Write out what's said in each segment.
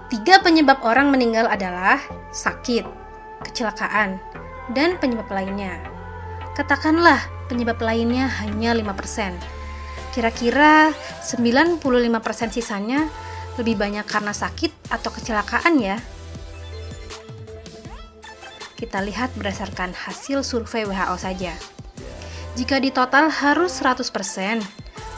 3 penyebab orang meninggal adalah sakit, kecelakaan, dan penyebab lainnya. Katakanlah penyebab lainnya hanya 5%. Kira-kira 95% sisanya lebih banyak karena sakit atau kecelakaan ya. Kita lihat berdasarkan hasil survei WHO saja. Jika ditotal harus 100%,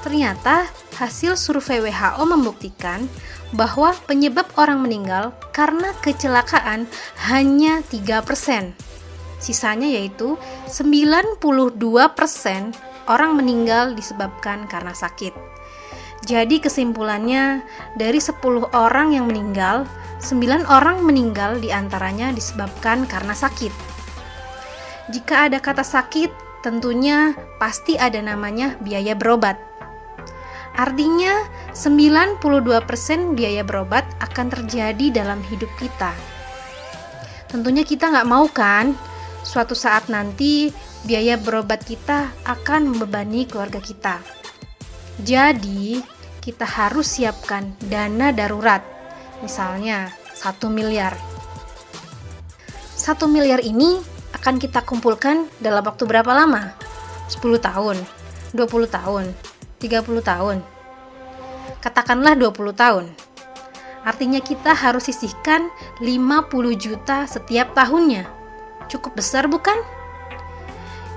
ternyata hasil survei WHO membuktikan bahwa penyebab orang meninggal karena kecelakaan hanya 3%. Sisanya yaitu 92% orang meninggal disebabkan karena sakit. Jadi kesimpulannya, dari 10 orang yang meninggal, 9 orang meninggal diantaranya disebabkan karena sakit. Jika ada kata sakit, tentunya pasti ada namanya biaya berobat. Artinya 92% biaya berobat akan terjadi dalam hidup kita. Tentunya kita nggak mau kan, suatu saat nanti biaya berobat kita akan membebani keluarga kita. Jadi, kita harus siapkan dana darurat, misalnya 1 miliar. 1 miliar ini akan kita kumpulkan dalam waktu berapa lama? 10 tahun, 20 tahun, 30 tahun. Katakanlah 20 tahun. Artinya kita harus sisihkan 50 juta setiap tahunnya. Cukup besar bukan?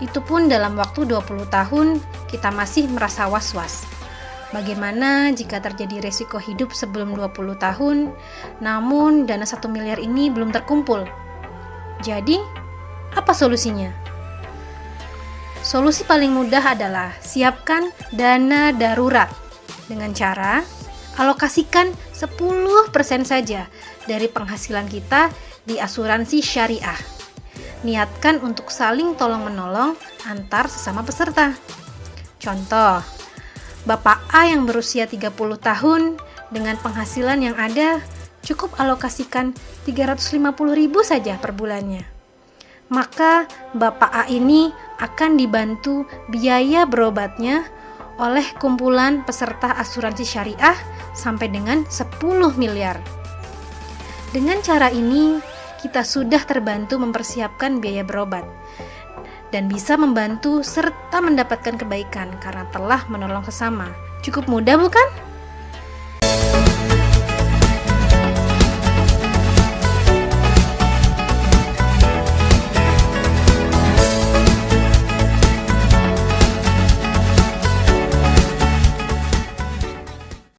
Itu pun dalam waktu 20 tahun kita masih merasa was-was. Bagaimana jika terjadi resiko hidup sebelum 20 tahun, namun dana 1 miliar ini belum terkumpul? Jadi, apa solusinya? Solusi paling mudah adalah siapkan dana darurat dengan cara alokasikan 10% saja dari penghasilan kita di asuransi syariah. Niatkan untuk saling tolong-menolong antar sesama peserta. Contoh, Bapak A yang berusia 30 tahun dengan penghasilan yang ada cukup alokasikan 350.000 saja per bulannya. Maka Bapak A ini akan dibantu biaya berobatnya oleh kumpulan peserta asuransi syariah sampai dengan 10 miliar. Dengan cara ini, kita sudah terbantu mempersiapkan biaya berobat dan bisa membantu serta mendapatkan kebaikan karena telah menolong sesama. Cukup mudah bukan?